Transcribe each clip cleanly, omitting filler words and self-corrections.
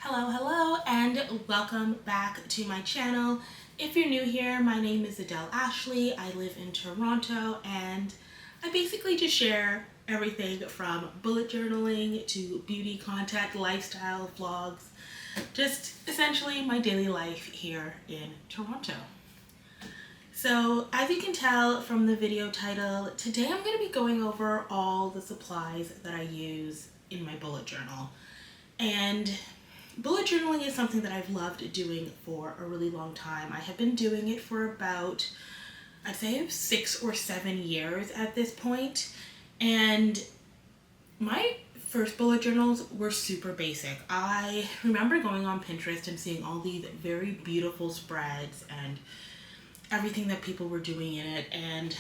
Hello, and welcome back to my channel. If you're new here, my name is Adele Ashley. I live in Toronto, and I basically just share everything from bullet journaling to beauty content, lifestyle vlogs, just essentially my daily life here in Toronto. So as you can tell from the video title, today I'm going to be going over all the supplies that I use in my bullet journal. And bullet journaling is something that I've loved doing for a really long time. I have been doing it for about, I'd say 6 or 7 years at this point. And my first bullet journals were super basic. I remember going on Pinterest and seeing all these very beautiful spreads and everything that people were doing in it. And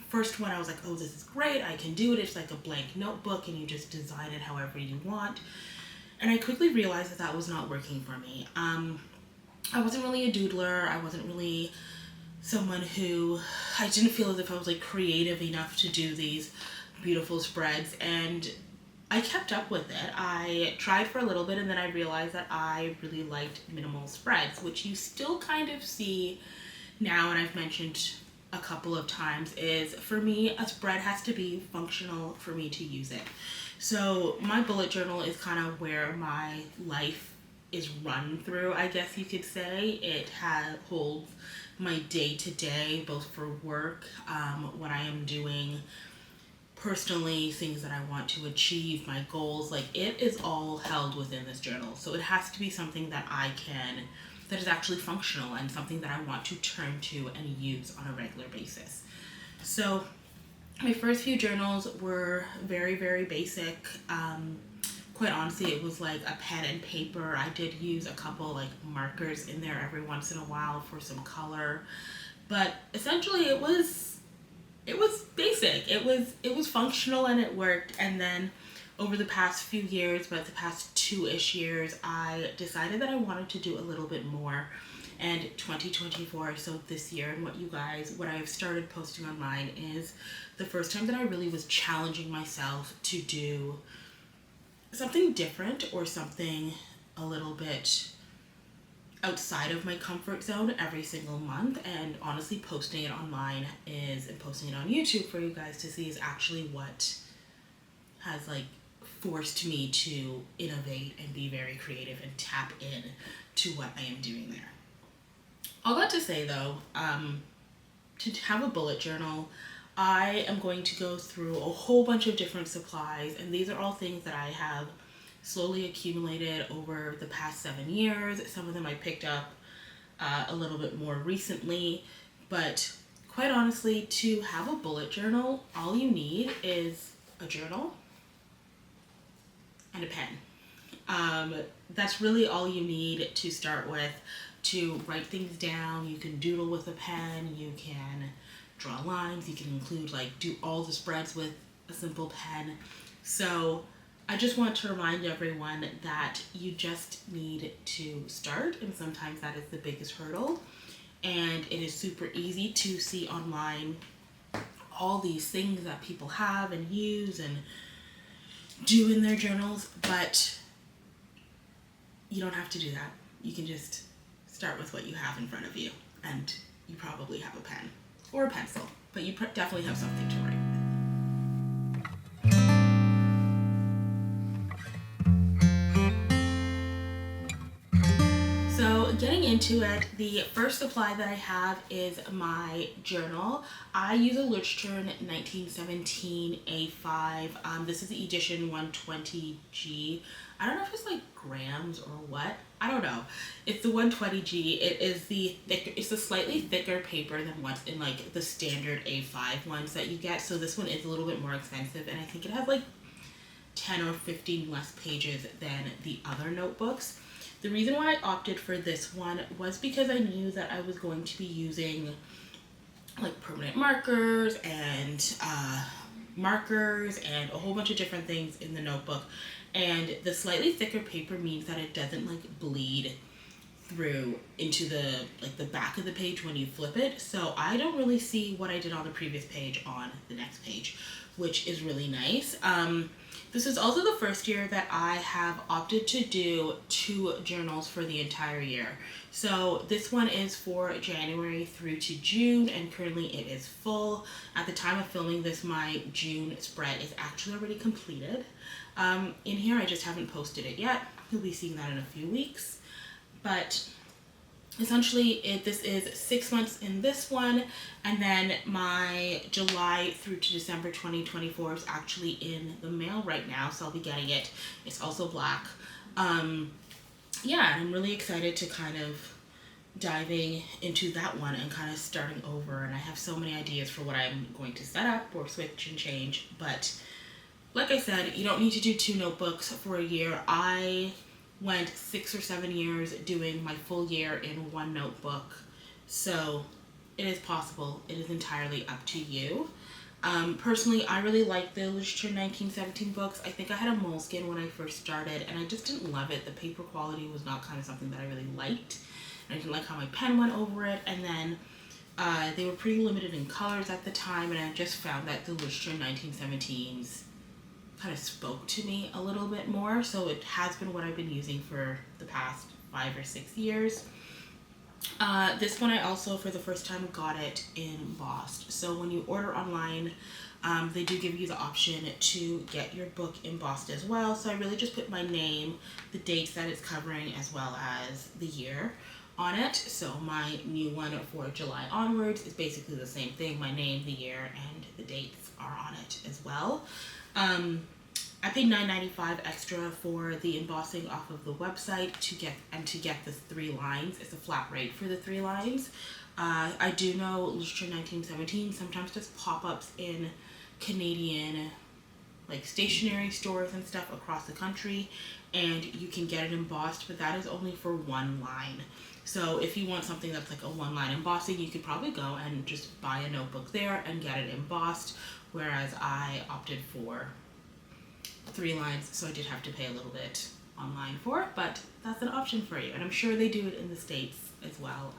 first one I was like, oh, this is great, I can do it. It's like a blank notebook and you just design it however you want. And I quickly realized that that was not working for me. I wasn't really a doodler. I wasn't really someone who, I didn't feel as if I was like creative enough to do these beautiful spreads. And I kept up with it. I tried for a little bit and then I realized that I really liked minimal spreads, which you still kind of see now, and I've mentioned a couple of times, is for me, a spread has to be functional for me to use it. So my bullet journal is kind of where my life is run through, I guess you could say. It holds my day-to-day, both for work, what I am doing personally, things that I want to achieve, my goals. Like, it is all held within this journal. So it has to be something that that is actually functional and something that I want to turn to and use on a regular basis. So my first few journals were very, very basic. Quite honestly, it was like a pen and paper. I did use a couple like markers in there every once in a while for some color, but essentially it was basic. It was functional and it worked. And then over the past few years, but the past 2-ish years, I decided that I wanted to do a little bit more. And 2024, so this year, and what I have started posting online is the first time that I really was challenging myself to do something different or something a little bit outside of my comfort zone every single month. And honestly, posting it online and posting it on YouTube for you guys to see is actually what has like forced me to innovate and be very creative and tap in to what I am doing there. All that to say though, to have a bullet journal, I am going to go through a whole bunch of different supplies, and these are all things that I have slowly accumulated over the past 7 years. Some of them I picked up a little bit more recently, but quite honestly, to have a bullet journal, all you need is a journal and a pen. That's really all you need to start with, to write things down. You can doodle with a pen, you can draw lines, you can do all the spreads with a simple pen. So I just want to remind everyone that you just need to start, and sometimes that is the biggest hurdle. And it is super easy to see online all these things that people have and use and do in their journals, but you don't have to do that. You can just start with what you have in front of you, and you probably have a pen or a pencil, but you definitely have something to write with. So getting into it, the first supply that I have is my journal. I use a Leuchtturm 1917 A5. This is the edition 120G. I don't know if it's like grams or what. I don't know. It's the 120G. It is it's a slightly thicker paper than what's in like the standard A5 ones that you get. So this one is a little bit more expensive, and I think it has like 10 or 15 less pages than the other notebooks. The reason why I opted for this one was because I knew that I was going to be using like permanent markers and a whole bunch of different things in the notebook. And the slightly thicker paper means that it doesn't like bleed through into the back of the page when you flip it. So I don't really see what I did on the previous page on the next page, which is really nice. This is also the first year that I have opted to do 2 journals for the entire year. So this one is for January through to June, and currently it is full. At the time of filming this, my June spread is actually already completed. In here, I just haven't posted it yet. You'll be seeing that in a few weeks. But essentially, this is 6 months in this one, and then my July through to December 2024 is actually in the mail right now, so I'll be getting it. It's also black. Yeah, I'm really excited to kind of diving into that one and kind of starting over, and I have so many ideas for what I'm going to set up or switch and change. But like I said, you don't need to do 2 notebooks for a year. I went 6 or 7 years doing my full year in 1 notebook, so it is possible. It is entirely up to you. Personally, I really like the literature 1917 books. I think I had a moleskin when I first started, and I just didn't love it. The paper quality was not kind of something that I really liked, and I didn't like how my pen went over it. And then they were pretty limited in colors at the time, and I just found that the literature 1917s kind of spoke to me a little bit more, so it has been what I've been using for the past 5 or 6 years. This one I also, for the first time, got it embossed. So when you order online, they do give you the option to get your book embossed as well. So I really just put my name, the dates that it's covering, as well as the year on it. So my new one for July onwards is basically the same thing. My name, the year, and the dates are on it as well. I paid $9.95 extra for the embossing off of the website to get the 3 lines. It's a flat rate for the 3 lines. I do know Literature 1917 sometimes does pop-ups in Canadian like stationery stores and stuff across the country, and you can get it embossed, but that is only for 1 line. So if you want something that's like a 1-line embossing, you could probably go and just buy a notebook there and get it embossed, whereas I opted for 3 lines, so I did have to pay a little bit online for it, but that's an option for you. And I'm sure they do it in the States as well,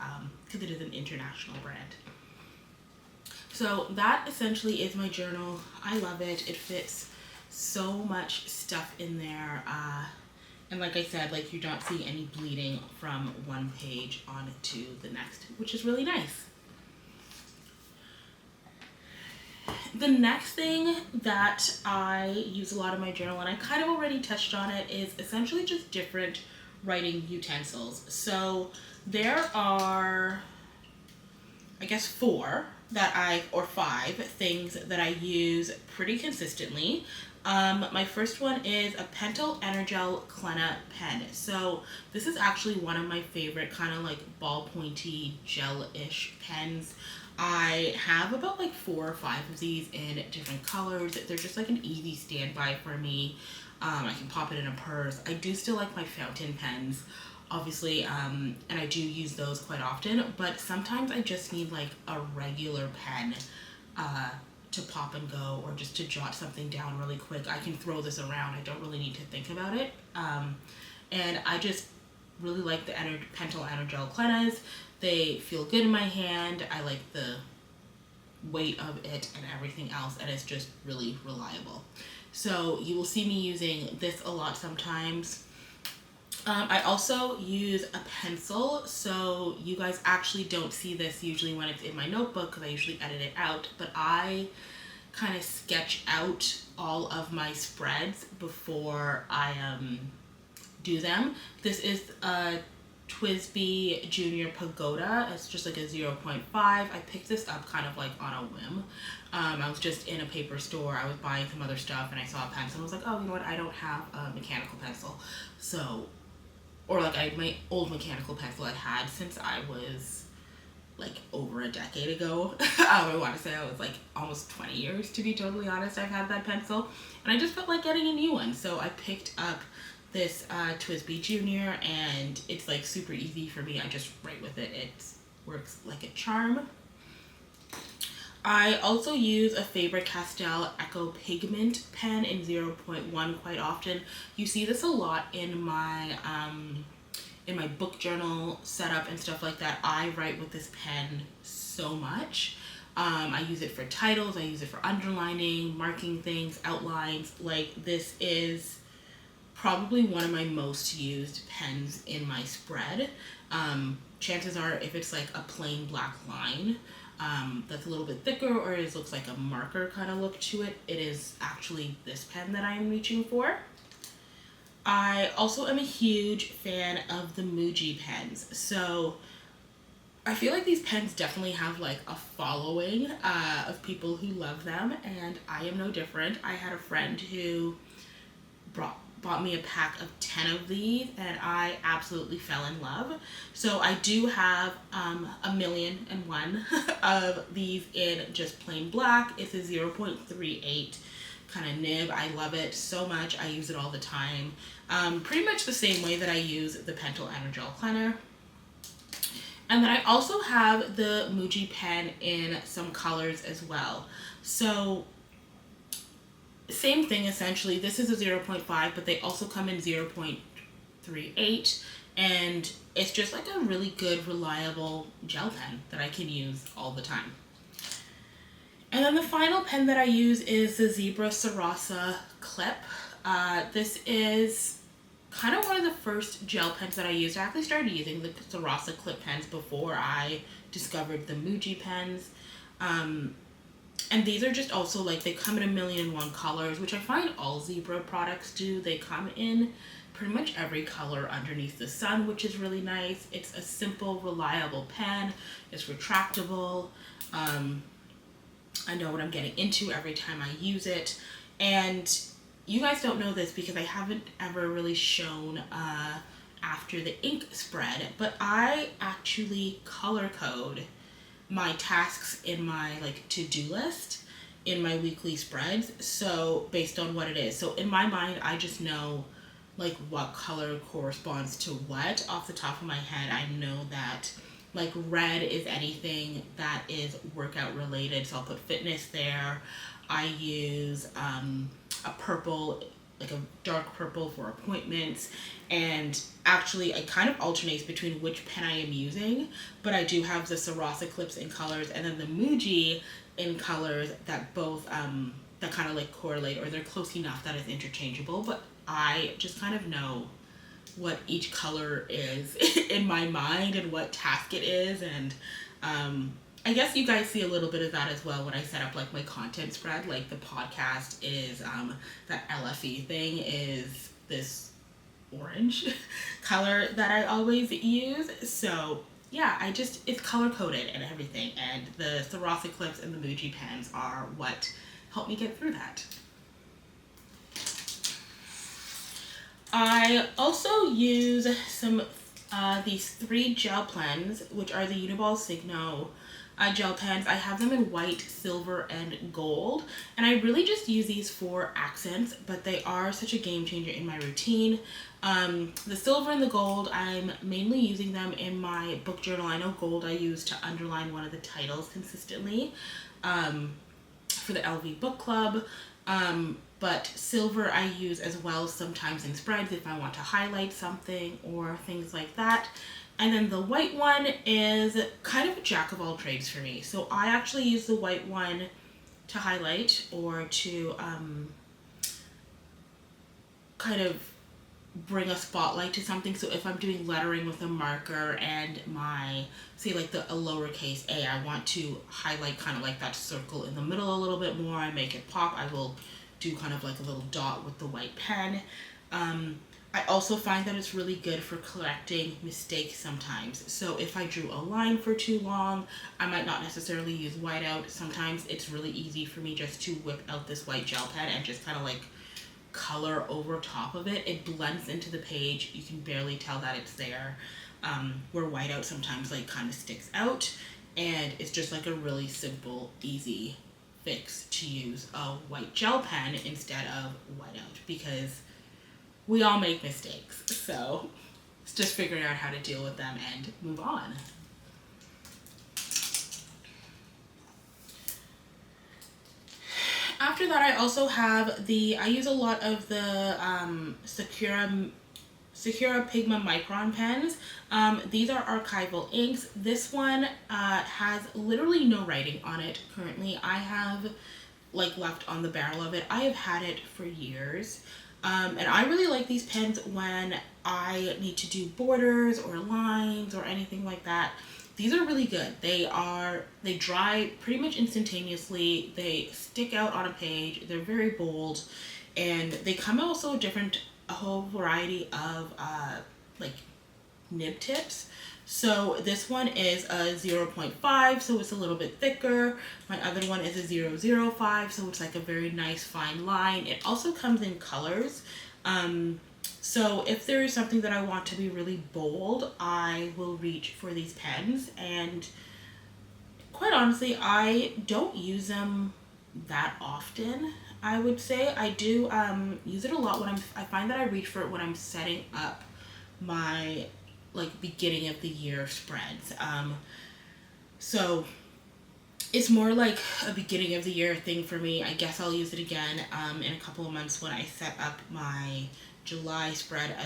because it is an international brand. So that essentially is my journal. I love it. It fits so much stuff in there. And like I said, like, you don't see any bleeding from one page on to the next, which is really nice. The next thing that I use a lot in my journal, and I kind of already touched on it, is essentially just different writing utensils. So there are, I guess, 4 or 5 things that I use pretty consistently. My first one is a Pentel Energel pen. So this is actually one of my favorite kind of like ball pointy gel-ish pens. I have about like 4 or 5 of these in different colors. They're just like an easy standby for me. I can pop it in a purse. I do still like my fountain pens, obviously, and I do use those quite often, but sometimes I just need like a regular pen to pop and go, or just to jot something down really quick. I can throw this around. I don't really need to think about it. And I just really like the Pentel Energel Clenas. They feel good in my hand. I like the weight of it and everything else, and it's just really reliable. So you will see me using this a lot sometimes. I also use a pencil, so you guys actually don't see this usually when it's in my notebook because I usually edit it out, but I kind of sketch out all of my spreads before I do them. This is a TWSBI Junior Pagoda. It's just like a 0.5. I picked this up kind of like on a whim. I was just in a paper store. I was buying some other stuff and I saw a pencil and I was like, oh, you know what? I don't have a mechanical pencil. So, or like my old mechanical pencil I had since I was like over a decade ago. I want to say I was like almost 20 years, to be totally honest. I've had that pencil and I just felt like getting a new one. So I picked up this TWSBI Junior, and it's like super easy for me. I just write with it. It works like a charm. I also use a Faber-Castell Echo Pigment pen in 0.1 quite often. You see this a lot in my in my book journal setup and stuff like that, I write with this pen so much. I use it for titles, I use it for underlining, marking things, outlines. Like, this is probably one of my most used pens in my spread. Chances are, if it's like a plain black line that's a little bit thicker, or it looks like a marker kind of look to it, it is actually this pen that I am reaching for. I also am a huge fan of the Muji pens. So I feel like these pens definitely have like a following of people who love them, and I am no different. I had a friend who bought me a pack of 10 of these, and I absolutely fell in love. So I do have 1,000,001 of these in just plain black. It's a 0.38 kind of nib. I love it so much. I use it all the time. Pretty much the same way that I use the Pentel Energel Cleaner. And then I also have the Muji pen in some colors as well. So same thing essentially. This is a 0.5, but they also come in 0.38, and it's just like a really good, reliable gel pen that I can use all the time. And then the final pen that I use is the Zebra Sasaclip. This is kind of one of the first gel pens that I used. I actually started using the Sasaclip pens before I discovered the Muji pens. And these are just also like, they come in 1,000,001 colors, which I find all Zebra products do. They come in pretty much every color underneath the sun, which is really nice. It's a simple, reliable pen. It's retractable. I know what I'm getting into every time I use it. And you guys don't know this because I haven't ever really shown after the ink spread, but I actually color code my tasks in my like to-do list in my weekly spreads, so based on what it is. So in my mind, I just know like what color corresponds to what off the top of my head. I know that like red is anything that is workout related, so I'll put fitness there. I use a purple, like a dark purple for appointments, and actually it kind of alternates between which pen I am using, but I do have the Sasaclips in colors and then the Muji in colors that both that kind of like correlate, or they're close enough that it's interchangeable, but I just kind of know what each color is in my mind and what task it is. And I guess you guys see a little bit of that as well when I set up like my content spread. Like the podcast is that LFE thing is this orange color that I always use. So yeah, it's color coded and everything, and the Sasaclips and the Muji pens are what helped me get through that. I also use some these 3 gel pens, which are the Uniball Signo gel pens. I have them in white, silver, and gold, and I really just use these for accents, but they are such a game changer in my routine. The silver and the gold, I'm mainly using them in my book journal. I know gold I use to underline one of the titles consistently for the LV book club. But silver I use as well sometimes in spreads if I want to highlight something or things like that. And then the white one is kind of a jack of all trades for me. So I actually use the white one to highlight or to kind of bring a spotlight to something. So if I'm doing lettering with a marker and my, say like a lowercase a, I want to highlight kind of like that circle in the middle a little bit more, I make it pop, I will do kind of like a little dot with the white pen. I also find that it's really good for correcting mistakes sometimes. So if I drew a line for too long, I might not necessarily use whiteout. Sometimes it's really easy for me just to whip out this white gel pen and just kind of like color over top of it. It blends into the page. You can barely tell that it's there. Where whiteout sometimes like kind of sticks out, and it's just like a really simple, easy fix to use a white gel pen instead of whiteout, because we all make mistakes. So it's just figuring out how to deal with them and move on. After that, I also have I use a lot of the Sakura Pigma Micron pens. These are archival inks. This one has literally no writing on it currently. I have like left on the barrel of it. I have had it for years. And I really like these pens when I need to do borders or lines or anything like that. These are really good. They dry pretty much instantaneously. They stick out on a page. They're very bold, and they come also a whole variety of like nib tips. So this one is a 0.5, so it's a little bit thicker. My other one is a 0.05, so it's like a very nice fine line. It also comes in colors. So if there is something that I want to be really bold, I will reach for these pens. And quite honestly, I don't use them that often. I would say I do use it a lot when I find that I reach for it when I'm setting up my like beginning of the year spreads. So it's more like a beginning of the year thing for me. I guess I'll use it again in a couple of months when I set up my July spread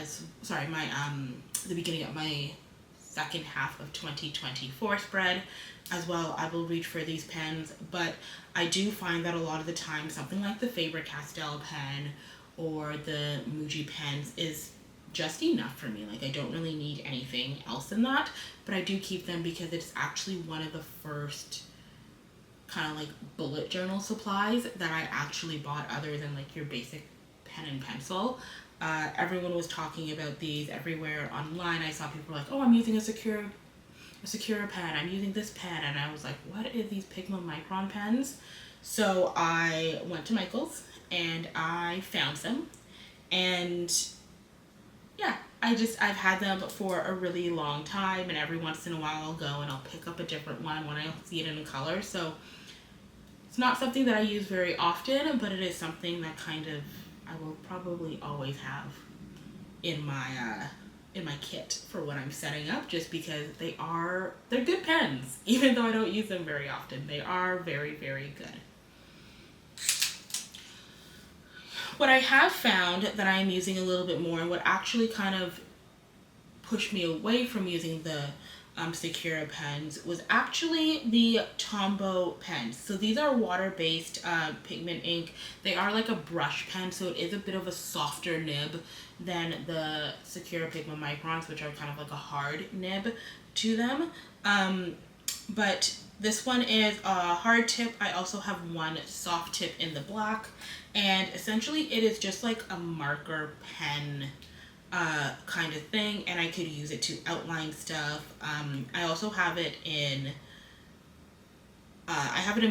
the beginning of my second half of 2024 spread as well. I will reach for these pens, but I do find that a lot of the time something like the Faber-Castell pen or the Muji pens is just enough for me. Like, I don't really need anything else than that, but I do keep them because it's actually one of the first kind of like bullet journal supplies that I actually bought other than like your basic pen and pencil. Everyone was talking about these everywhere online. I saw people like, oh, I'm using a Sakura pen, I'm using this pen, and I was like, what is these Pigma Micron pens? So I went to Michael's and I found some, and yeah, I've had them for a really long time, and every once in a while I'll go and I'll pick up a different one when I see it in a color. So it's not something that I use very often, but it is something that kind of I will probably always have in my kit for when I'm setting up, just because they're good pens. Even though I don't use them very often, they are very, very good. What I have found that I'm using a little bit more, and what actually kind of pushed me away from using the Sakura pens, was actually the Tombo pens. So these are water-based pigment ink. They are like a brush pen, so it is a bit of a softer nib than the Sakura Pigma Microns, which are kind of like a hard nib to them. But this one is a hard tip. I also have one soft tip in the black, and essentially it is just like a marker pen kind of thing, and I could use it to outline stuff. I also have it in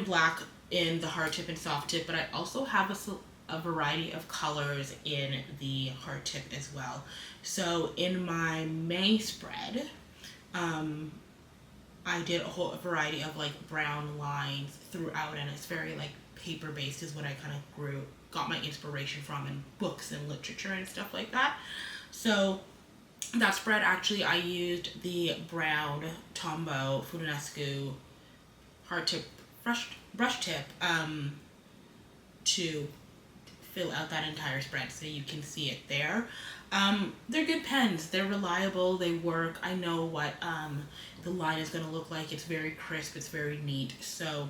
black in the hard tip and soft tip, but I also have a variety of colors in the hard tip as well. So in my May spread, I did a whole variety of like brown lines throughout, and it's very like paper based is what I kind of got my inspiration from in books and literature and stuff like that. So that spread, actually I used the brown Tombo Funescu hard tip brush tip to fill out that entire spread, so you can see it there. They're good pens, they're reliable, they work. I know what the line is going to look like. It's very crisp, it's very neat, so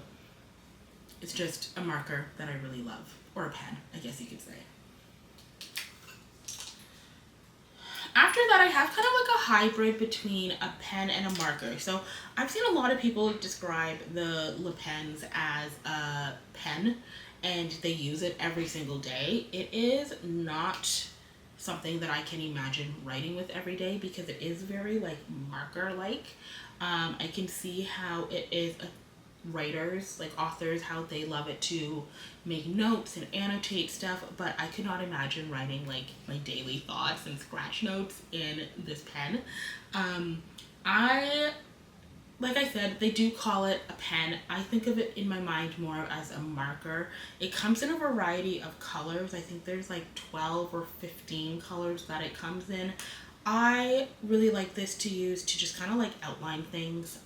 it's just a marker that I really love, or a pen, I guess you could say. After that, I have kind of like a hybrid between a pen and a marker. So I've seen a lot of people describe the Le Pens as a pen, and they use it every single day. It is not something that I can imagine writing with every day, because it is very like marker-like. I can see how it is writers, like authors, how they love it to make notes and annotate stuff, but I could not imagine writing like my daily thoughts and scratch notes in this pen. Like I said, they do call it a pen. I think of it in my mind more as a marker. It comes in a variety of colors. I think there's like 12 or 15 colors that it comes in. I really like this to use to just kind of like outline things.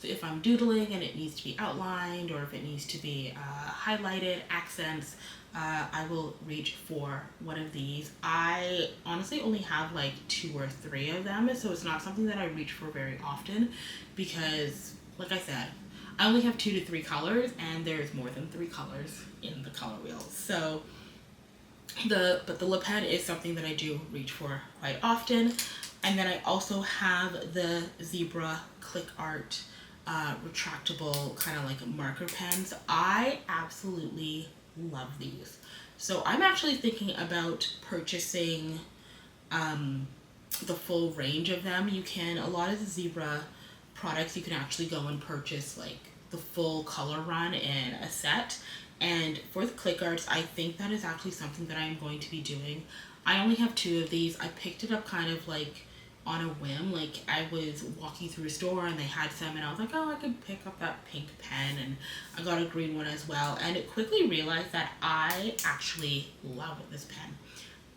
So if I'm doodling and it needs to be outlined, or if it needs to be highlighted, accents, I will reach for one of these. I honestly only have like 2 or 3 of them, so it's not something that I reach for very often because, like I said, I only have 2 to 3 colors, and there's more than 3 colors in the color wheel. So but the lip pen is something that I do reach for quite often. And then I also have the Zebra Click Art retractable kind of like marker pens. I absolutely love these. So I'm actually thinking about purchasing the full range of them. You can, a lot of the Zebra products, you can actually go and purchase like the full color run in a set. And for the click arts, I think that is actually something that I'm going to be doing. I only have 2 of these. I picked it up kind of like on a whim. Like I was walking through a store and they had some, and I was like, oh, I could pick up that pink pen, and I got a green one as well. And it quickly realized that I actually love this pen.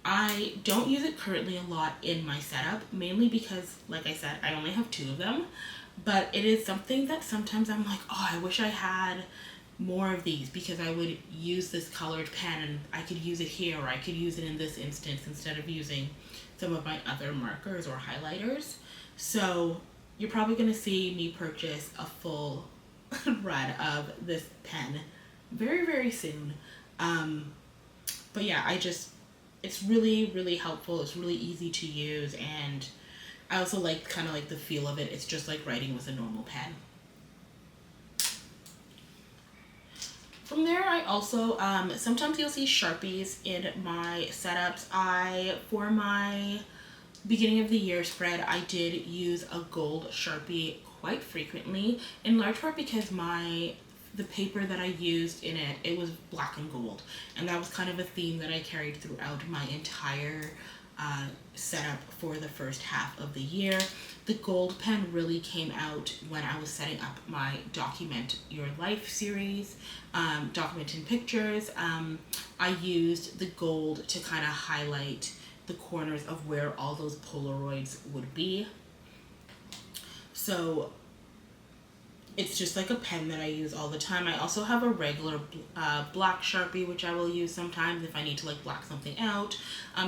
I don't use it currently a lot in my setup, mainly because, like I said, I only have 2 of them. But it is something that sometimes I'm like, oh, I wish I had more of these, because I would use this colored pen and I could use it here, or I could use it in this instance instead of using some of my other markers or highlighters. So you're probably going to see me purchase a full run of this pen very, very soon. But yeah, it's really, really helpful. It's really easy to use, and I also like kind of like the feel of it. It's just like writing with a normal pen. From there, I also, sometimes you'll see Sharpies in my setups. For my beginning of the year spread, I did use a gold Sharpie quite frequently, in large part because the paper that I used in it, it was black and gold. And that was kind of a theme that I carried throughout my entire setup for the first half of the year. The gold pen really came out when I was setting up my Document Your Life series, documenting pictures. I used the gold to kind of highlight the corners of where all those Polaroids would be. So it's just like a pen that I use all the time. I also have a regular black Sharpie, which I will use sometimes if I need to like black something out.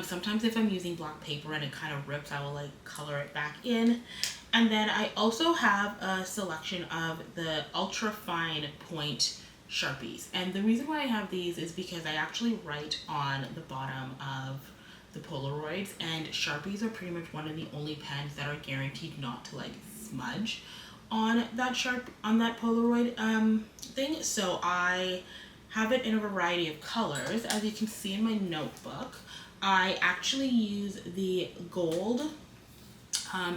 Sometimes if I'm using black paper and it kind of rips, I will like color it back in. And then I also have a selection of the ultra fine point Sharpies. And the reason why I have these is because I actually write on the bottom of the Polaroids, and Sharpies are pretty much one of the only pens that are guaranteed not to like smudge on that Polaroid thing. So I have it in a variety of colors. As you can see in my notebook, I actually use the gold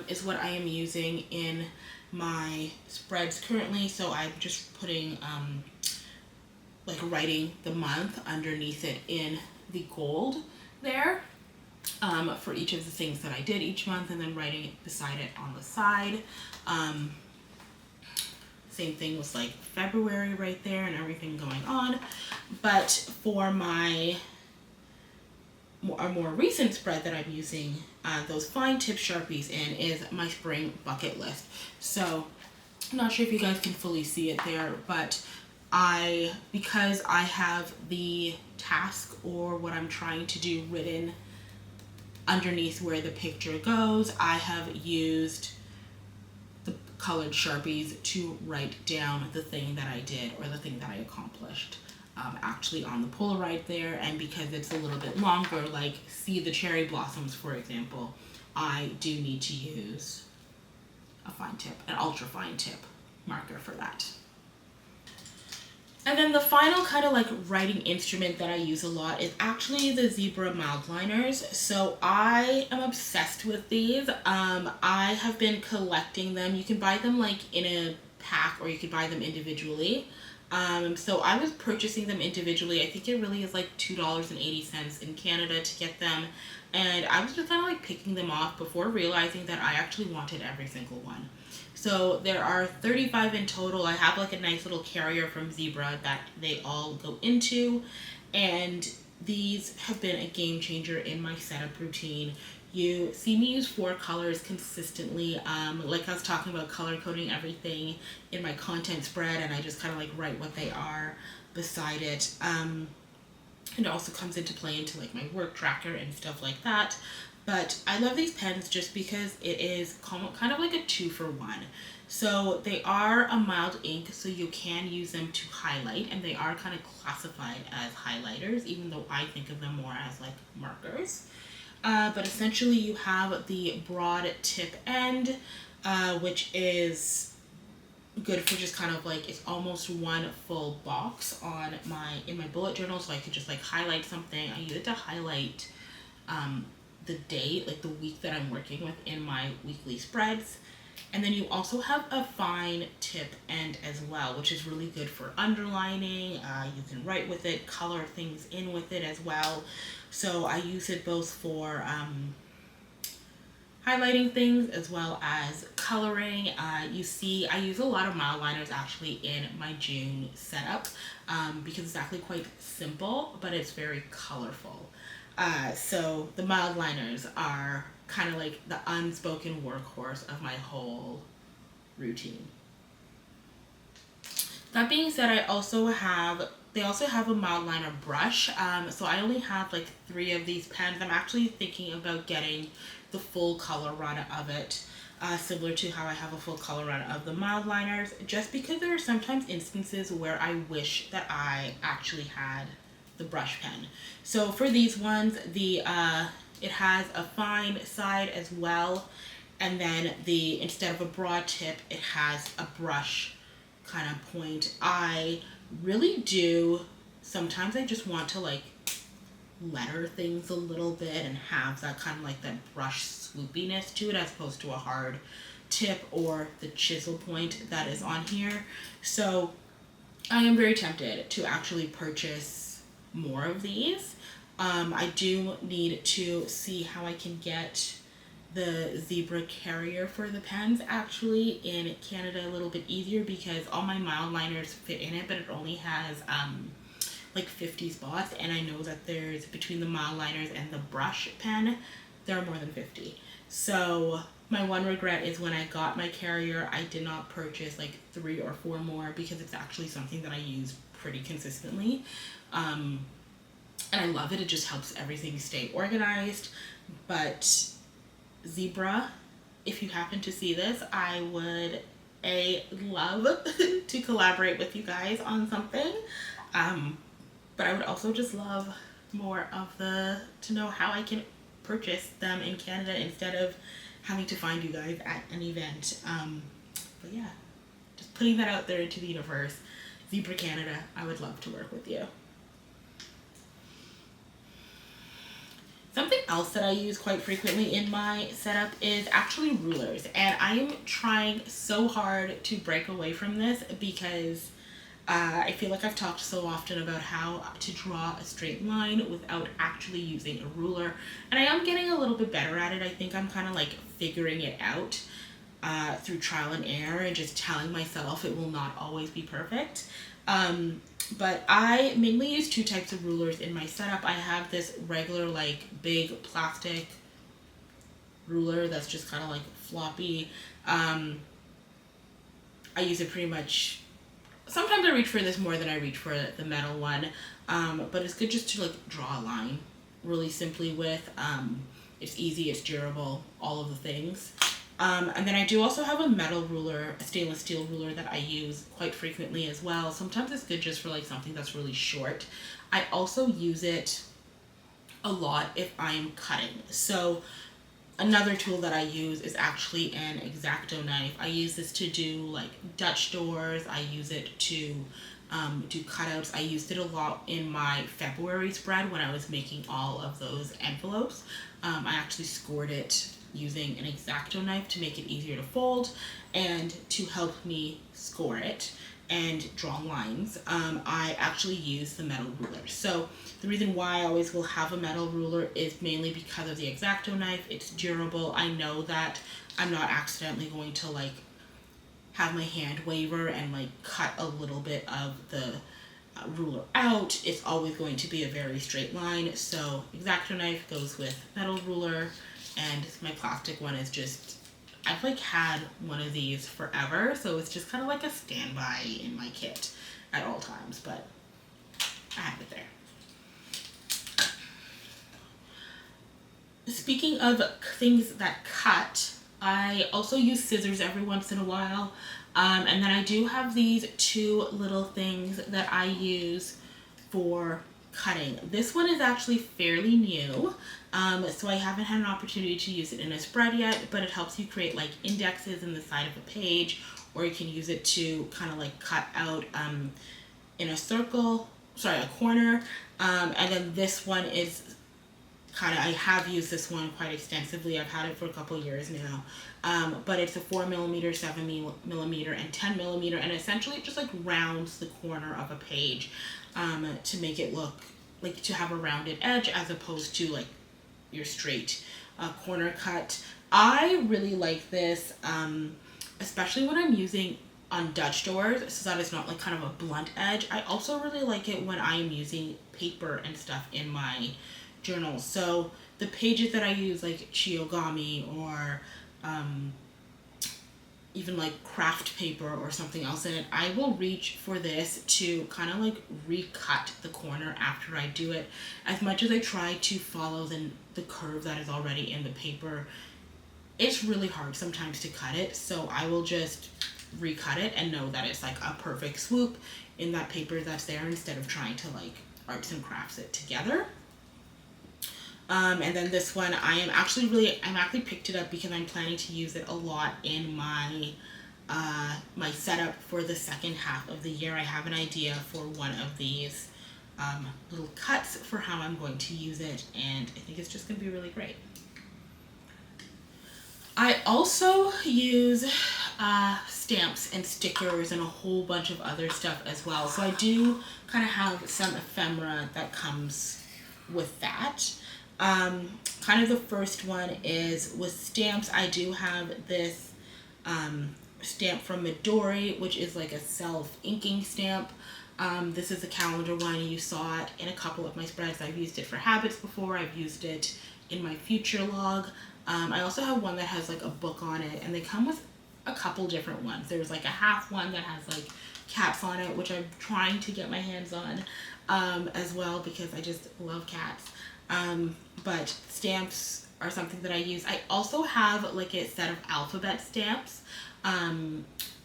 is what I am using in my spreads currently. So I'm just putting like writing the month underneath it in the gold there for each of the things that I did each month, and then writing it beside it on the side. Same thing with like February right there and everything going on. But for a more recent spread that I'm using those fine tip Sharpies in is my spring bucket list. So I'm not sure if you guys can fully see it there, but because I have the task or what I'm trying to do written underneath where the picture goes, I have used the colored Sharpies to write down the thing that I did or the thing that I accomplished actually on the Polaroid there. And because it's a little bit longer, like see the cherry blossoms, for example, I do need to use a fine tip, an ultra fine tip marker for that. And then the final kind of like writing instrument that I use a lot is actually the Zebra mild liners. So I am obsessed with these. I have been collecting them. You can buy them like in a pack, or you could buy them individually. So I was purchasing them individually. I think it really is like $2.80 in Canada to get them. And I was just kind of like picking them off before realizing that I actually wanted every single one. So there are 35 in total. I have like a nice little carrier from Zebra that they all go into, and these have been a game changer in my setup routine You see me use 4 colors consistently. Like I was talking about color coding everything in my content spread, and I just kind of like write what they are beside it. It also comes into play into like my work tracker and stuff like that. But I love these pens just because it is kind of like a 2-for-1. So they are a mild ink, so you can use them to highlight, and they are kind of classified as highlighters, even though I think of them more as like markers. But essentially you have the broad tip end, which is good for just kind of like, it's almost one full box on in my bullet journal, so I could just like highlight something. I use it to highlight the day, like the week that I'm working with in my weekly spreads. And then you also have a fine tip end as well, which is really good for underlining. You can write with it, color things in with it as well. So I use it both for highlighting things as well as coloring. You see, I use a lot of mild liners actually in my June setup because it's actually quite simple, but it's very colorful. So the mild liners are kind of like the unspoken workhorse of my whole routine. That being said, they also have a mild liner brush. So I only have like 3 of these pens. I'm actually thinking about getting the full color run of it, similar to how I have a full color run of the mild liners, just because there are sometimes instances where I wish that I actually had the brush pen. So for these ones, it has a fine side as well, and then instead of a broad tip, it has a brush kind of point. I really do, sometimes I just want to like letter things a little bit and have that kind of like that brush swoopiness to it, as opposed to a hard tip or the chisel point that is on here. So I am very tempted to actually purchase more of these. I do need to see how I can get the zebra carrier for the pens actually in Canada a little bit easier, because all my mild liners fit in it, but it only has like 50 spots, and I know that there's, between the mild liners and the brush pen, there are more than 50. So my one regret is when I got my carrier, I did not purchase like 3 or 4 more, because it's actually something that I use pretty consistently. And I love it. It just helps everything stay organized. But zebra, if you happen to see this, I would love to collaborate with you guys on something. But I would also just love more of to know how I can purchase them in Canada instead of having to find you guys at an event. But yeah, just putting that out there into the universe. Zebra Canada, I would love to work with you. Something else that I use quite frequently in my setup is actually rulers, and I am trying so hard to break away from this, because I feel like I've talked so often about how to draw a straight line without actually using a ruler, and I am getting a little bit better at it. I think I'm kind of like figuring it out through trial and error, and just telling myself it will not always be perfect. But I mainly use 2 types of rulers in my setup. I have this regular like big plastic ruler that's just kind of like floppy. I use it pretty much, sometimes I reach for this more than I reach for the metal one, but it's good just to like draw a line really simply with. It's easy, it's durable, all of the things. And then I do also have a metal ruler, a stainless steel ruler that I use quite frequently as well. Sometimes it's good just for like something that's really short. I also use it a lot if I'm cutting. So another tool that I use is actually an X-Acto knife. I use this to do like Dutch doors. I use it to do cutouts. I used it a lot in my February spread when I was making all of those envelopes. I actually scored it using an X-Acto knife to make it easier to fold and to help me score it and draw lines. I actually use the metal ruler. So the reason why I always will have a metal ruler is mainly because of the X-Acto knife. It's durable. I know that I'm not accidentally going to like have my hand waver and like cut a little bit of the ruler out. It's always going to be a very straight line. So X-Acto knife goes with metal ruler, and my plastic one is just, I've like had one of these forever, so it's just kind of like a standby in my kit at all times, but I have it there. Speaking of things that cut, I also use scissors every once in a while. And then I do have these two little things that I use for cutting. This one is actually fairly new, so I haven't had an opportunity to use it in a spread yet, but it helps you create like indexes in the side of a page, or you can use it to kind of like cut out in a circle, sorry, a corner. And then this one is kind of, I have used this one quite extensively. I've had it for a couple years now. But it's a 4mm, 7mm, and 10mm, and essentially it just like rounds the corner of a page to make it look like to have a rounded edge as opposed to like your straight corner cut. I really like this, especially when I'm using on Dutch doors, so that it's not like kind of a blunt edge. I also really like it when I'm using paper and stuff in my journals. So the pages that I use, like Chiogami or even like craft paper or something else in it, I will reach for this to kind of like recut the corner after I do it. As much as I try to follow the curve that is already in the paper, it's really hard sometimes to cut it, so I will just recut it and know that it's like a perfect swoop in that paper that's there, instead of trying to like arts and crafts it together. And then this one, I'm actually picked it up because I'm planning to use it a lot in my my setup for the second half of the year. I have an idea for one of these little cuts for how I'm going to use it, and I think it's just going to be really great. I also use stamps and stickers and a whole bunch of other stuff as well. So I do kind of have some ephemera that comes with that. Kind of the first one is with stamps. I do have this stamp from Midori, which is like a self-inking stamp. This is a calendar one. You saw it in a couple of my spreads. I've used it for habits before. I've used it in my future log. I also have one that has like a book on it, and they come with a couple different ones. There's like a half one that has like cats on it, which I'm trying to get my hands on as well, because I just love cats. But stamps are something that I use. I also have like a set of alphabet stamps.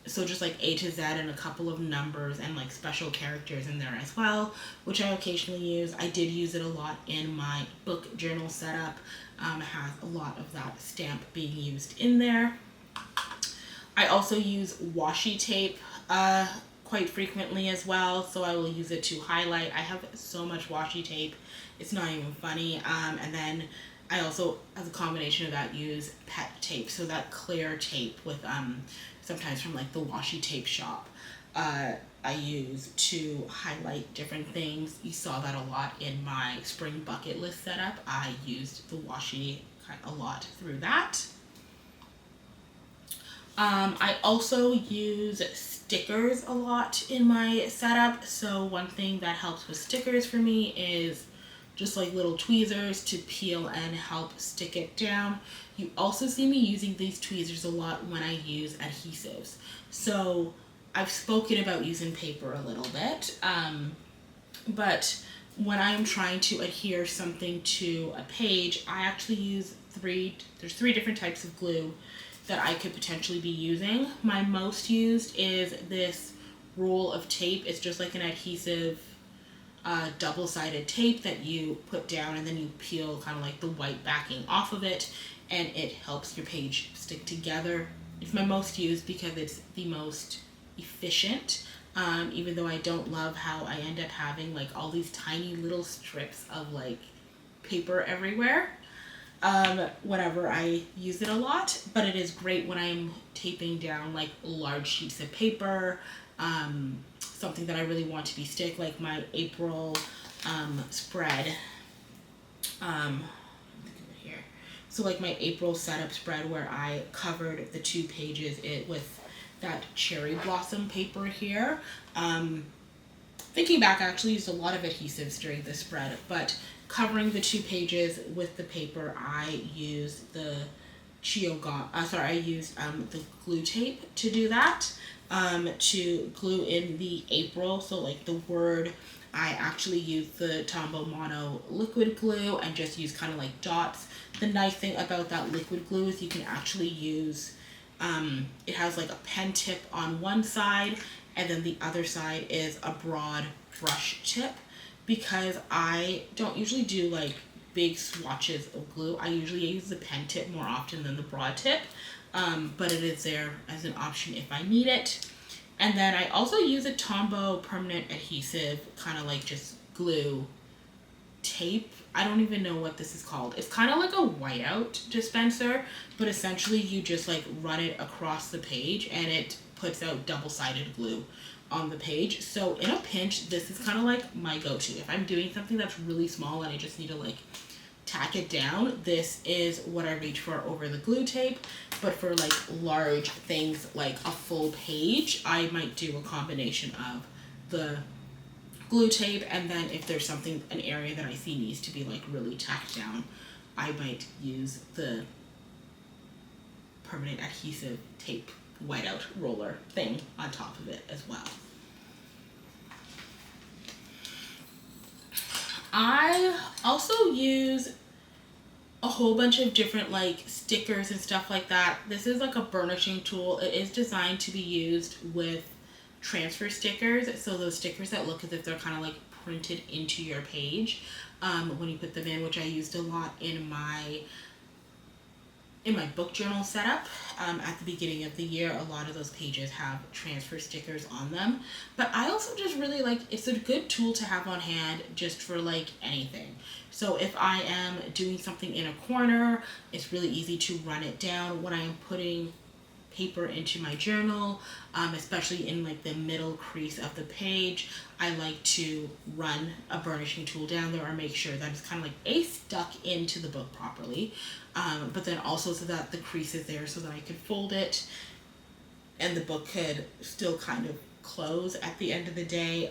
So just like A to Z and a couple of numbers and like special characters in there as well, which I occasionally use. I did use it a lot in my book journal setup. It has a lot of that stamp being used in there. I also use washi tape quite frequently as well, so I will use it to highlight. I have so much washi tape, it's not even funny. And then I also, as a combination of that, use pet tape, so that clear tape with sometimes from like the washi tape shop. I use to highlight different things. You saw that a lot in my spring bucket list setup. I used the washi a lot through that. I also use stickers a lot in my setup. So one thing that helps with stickers for me is just like little tweezers to peel and help stick it down. You also see me using these tweezers a lot when I use adhesives. So I've spoken about using paper a little bit, but when I'm trying to adhere something to a page, I actually use there's three different types of glue that I could potentially be using. My most used is this roll of tape. It's just like an adhesive double-sided tape that you put down, and then you peel kind of like the white backing off of it, and it helps your page stick together. It's my most used because it's the most efficient, even though I don't love how I end up having like all these tiny little strips of like paper everywhere whenever I use it a lot. But it is great when I'm taping down like large sheets of paper, something that I really want to be stick, like my April spread. So like my April setup spread where I covered the 2 pages with that cherry blossom paper here. Thinking back, I actually used a lot of adhesives during this spread, but covering the 2 pages with the paper, I used the I used the glue tape to do that, to glue in the April. So like the word, I actually used the Tombo Mono liquid glue and just use kind of like dots. The nice thing about that liquid glue is you can actually use, it has like a pen tip on one side, and then the other side is a broad brush tip, because I don't usually do like big swatches of glue. I usually use the pen tip more often than the broad tip, but it is there as an option if I need it. And then I also use a Tombo permanent adhesive, kind of like just glue tape. I don't even know what this is called. It's kind of like a whiteout dispenser, but essentially you just like run it across the page and it puts out double-sided glue on the page. So in a pinch, this is kind of like my go-to. If I'm doing something that's really small and I just need to like tack it down, this is what I reach for over the glue tape. But for like large things like a full page, I might do a combination of the glue tape, and then if there's something, an area that I see needs to be like really tacked down, I might use the permanent adhesive tape whiteout roller thing on top of it as well. I also use a whole bunch of different like stickers and stuff like that. This is like a burnishing tool. It is designed to be used with transfer stickers, so those stickers that look as if they're kind of like printed into your page when you put them in, which I used a lot in my book journal setup. At the beginning of the year, a lot of those pages have transfer stickers on them. But I also just really like, it's a good tool to have on hand just for like anything. So if I am doing something in a corner, it's really easy to run it down. When I am putting paper into my journal, especially in like the middle crease of the page, I like to run a burnishing tool down there or make sure that it's kind of like stuck into the book properly, but then also so that the crease is there so that I could fold it and the book could still kind of close at the end of the day.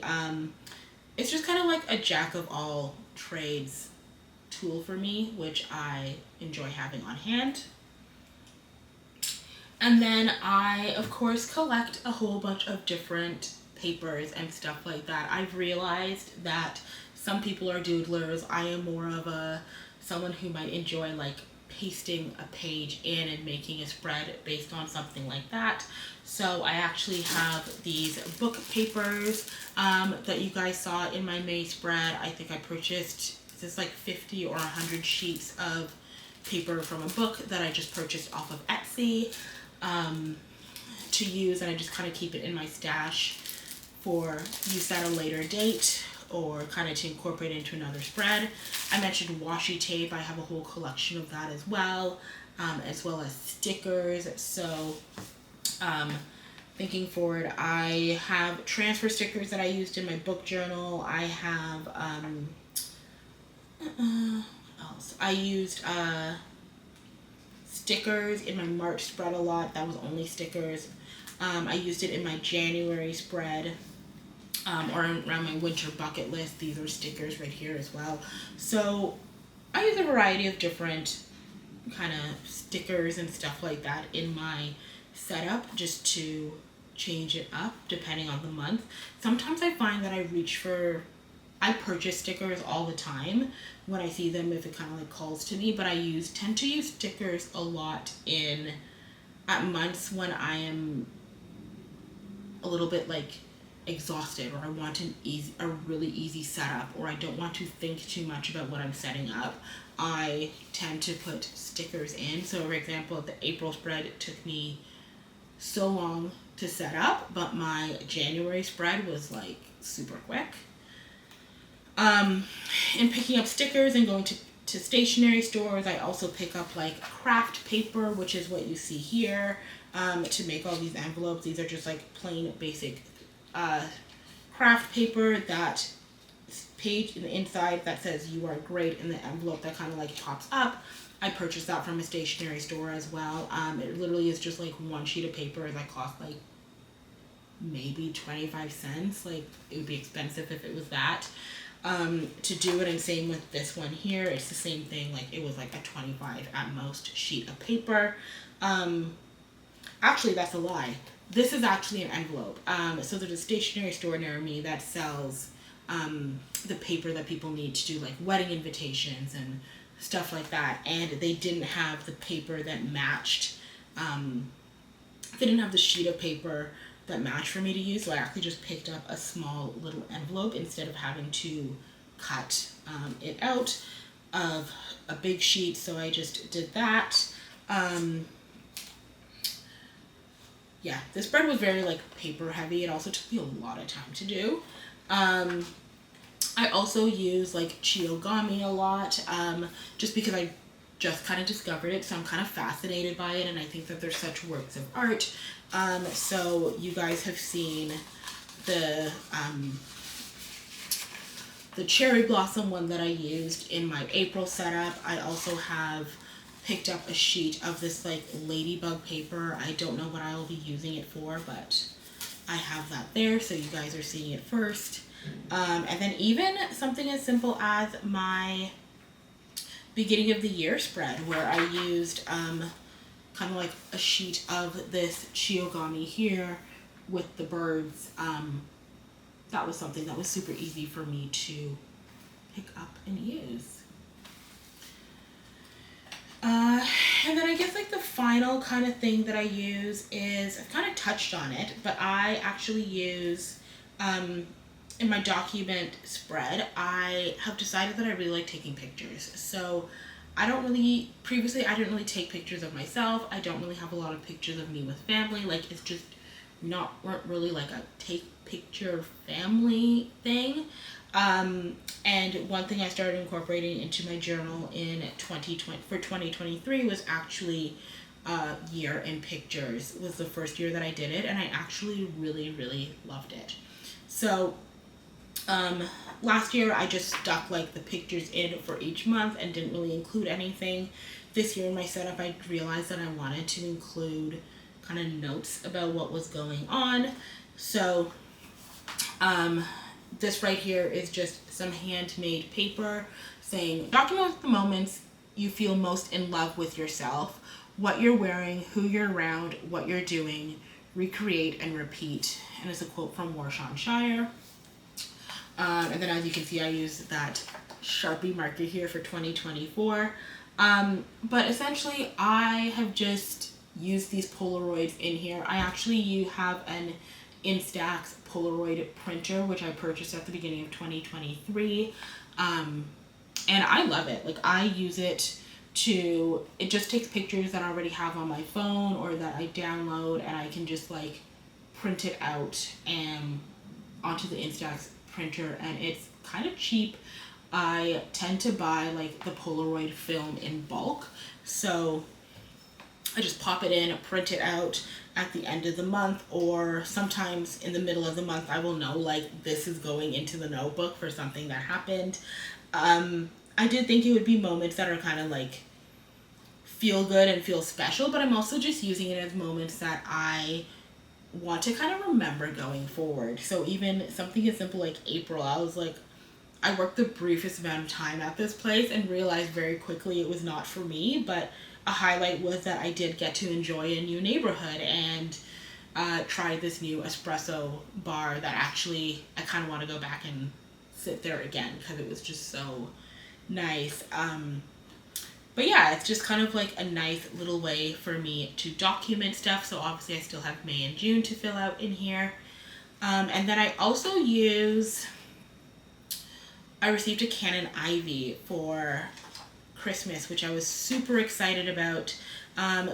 It's just kind of like a jack of all trades tool for me, which I enjoy having on hand. And then I, of course, collect a whole bunch of different papers and stuff like that. I've realized that some people are doodlers. I am more of someone who might enjoy like pasting a page in and making a spread based on something like that. So I actually have these book papers that you guys saw in my May spread. I think I purchased, this is like 50 or 100 sheets of paper from a book that I just purchased off of Etsy to use, and I just kind of keep it in my stash for use at a later date or kind of to incorporate into another spread. I mentioned washi tape. I have a whole collection of that as well as stickers. So thinking forward, I have transfer stickers that I used in my book journal. I have what else? I used stickers in my March spread a lot. That was only stickers. I used it in my January spread, or around my winter bucket list. These are stickers right here as well. So I use a variety of different kind of stickers and stuff like that in my setup just to change it up depending on the month. Sometimes I find that I purchase stickers all the time when I see them if it kind of like calls to me, but I tend to use stickers a lot at months when I am a little bit like exhausted, or I want a really easy setup, or I don't want to think too much about what I'm setting up. I tend to put stickers in. So for example, the April spread, it took me so long to set up, but my January spread was like super quick. In picking up stickers and going to stationery stores, I also pick up like craft paper, which is what you see here, to make all these envelopes. These are just like plain basic craft paper, that page in the inside that says "You are great" in the envelope that kind of like pops up. I purchased that from a stationery store as well. It literally is just like one sheet of paper that cost like maybe 25 cents. Like, it would be expensive if it was that. to do it, and same with this one here. It's the same thing, like it was like a 25 at most sheet of paper. Actually, that's a lie. This is actually an envelope. So there's a stationery store near me that sells the paper that people need to do like wedding invitations and stuff like that, and they didn't have the paper that matched. They didn't have the sheet of paper that matched for me to use, so I actually just picked up a small little envelope instead of having to cut it out of a big sheet. So I just did that. Yeah, this spread was very like paper heavy. It also took me a lot of time to do. I also use like Chiogami a lot, just because I just kind of discovered it, so I'm kind of fascinated by it, and I think that they're such works of art. So you guys have seen the cherry blossom one that I used in my April setup. I also have picked up a sheet of this like ladybug paper. I don't know what I will be using it for, but I have that there, so you guys are seeing it first. And then even something as simple as my beginning of the year spread, where I used kind of like a sheet of this Chiogami here with the birds. That was something that was super easy for me to pick up and use. And then I guess like the final kind of thing that I use is, I've kind of touched on it, but I actually use, in my document spread, I have decided that I really like taking pictures. So previously I didn't really take pictures of myself. I don't really have a lot of pictures of me with family. Like it's just weren't really like a take picture family thing. And one thing I started incorporating into my journal in 2023 was actually year in pictures. It was the first year that I did it, and I actually really, really loved it. So last year I just stuck like the pictures in for each month and didn't really include anything. This year in my setup I realized that I wanted to include kind of notes about what was going on. So this right here is just some handmade paper saying, document the moments you feel most in love with yourself, what you're wearing, who you're around, what you're doing, recreate and repeat. And it's a quote from Worcestershire. And then as you can see, I use that Sharpie marker here for 2024. But essentially I have just used these Polaroids in here. I actually have an Instax Polaroid printer, which I purchased at the beginning of 2023. And I love it. Like I use it it just takes pictures that I already have on my phone or that I download, and I can just like print it out and onto the Instax printer, and it's kind of cheap. I tend to buy like the Polaroid film in bulk, so I just pop it in, print it out at the end of the month, or sometimes in the middle of the month I will know like this is going into the notebook for something that happened. I did think it would be moments that are kind of like feel good and feel special, but I'm also just using it as moments that I want to kind of remember going forward. So even something as simple like April, I was like, I worked the briefest amount of time at this place and realized very quickly it was not for me, but a highlight was that I did get to enjoy a new neighborhood and try this new espresso bar that actually I kind of want to go back and sit there again because it was just so nice. But yeah, it's just kind of like a nice little way for me to document stuff. So obviously I still have May and June to fill out in here. And then I also I received a Canon Ivy for Christmas, which I was super excited about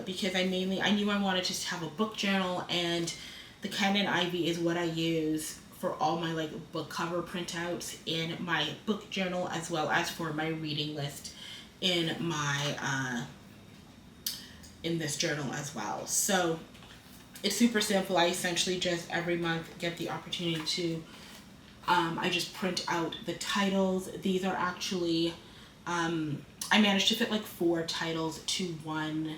because I knew I wanted to have a book journal, and the Canon Ivy is what I use for all my like book cover printouts in my book journal, as well as for my reading list in my in this journal as well. So it's super simple. I essentially just every month get the opportunity to I just print out the titles. These are actually I managed to fit like 4 titles to one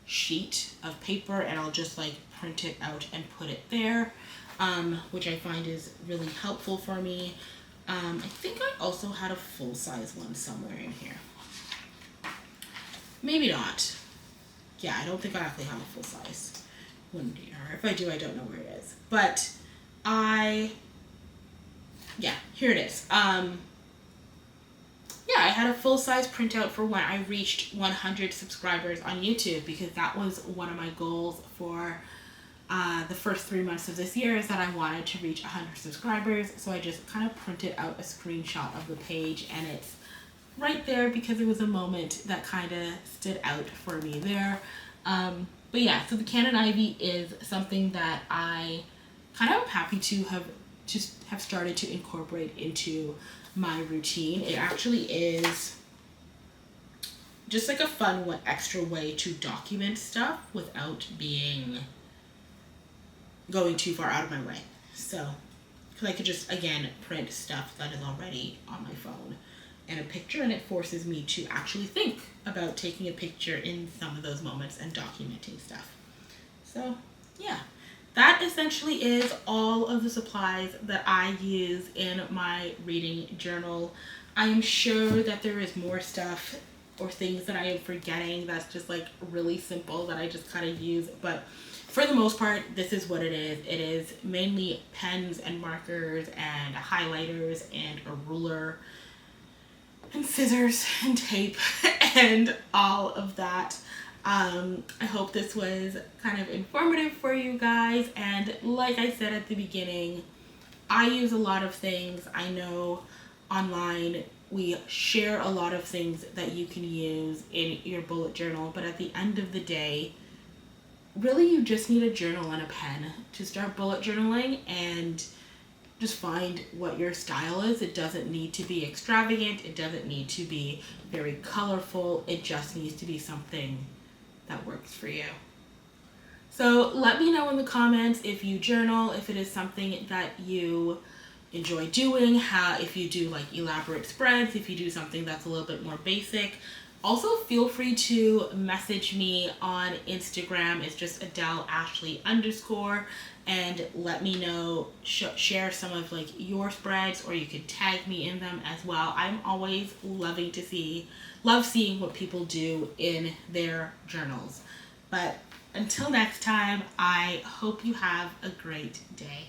sheet of paper, and I'll just like print it out and put it there, which I find is really helpful for me. I think I also had a full-size one somewhere in here. Maybe not. Yeah, I don't think I actually have a full-size one here. If I do, I don't know where it is. But yeah, here it is. Yeah, I had a full-size printout for when I reached 100 subscribers on YouTube, because that was one of my goals for the first 3 months of this year, is that I wanted to reach 100 subscribers. So I just kind of printed out a screenshot of the page, and it's right there because it was a moment that kind of stood out for me there. But yeah, so the Cannon Ivy is something that I kind of am happy to have started to incorporate into my routine. It actually is just like a fun extra way to document stuff without going too far out of my way. So, because I could just, again, print stuff that is already on my phone and a picture, and it forces me to actually think about taking a picture in some of those moments and documenting stuff. So, yeah. That essentially is all of the supplies that I use in my reading journal. I am sure that there is more stuff or things that I am forgetting that's just like really simple that I just kind of use, but for the most part, this is what it is. It is mainly pens and markers and highlighters and a ruler and scissors and tape and all of that. I hope this was kind of informative for you guys, and like I said at the beginning, I use a lot of things. I know online we share a lot of things that you can use in your bullet journal, but at the end of the day, really you just need a journal and a pen to start bullet journaling, and just find what your style is. It doesn't need to be extravagant. It doesn't need to be very colorful. It just needs to be something that works for you. So let me know in the comments if you journal, if it is something that you enjoy doing, if you do like elaborate spreads, if you do something that's a little bit more basic. Also, feel free to message me on Instagram. It's just Adele Ashley _ and let me know, share some of like your spreads, or you could tag me in them as well. I'm always love seeing what people do in their journals. But until next time, I hope you have a great day.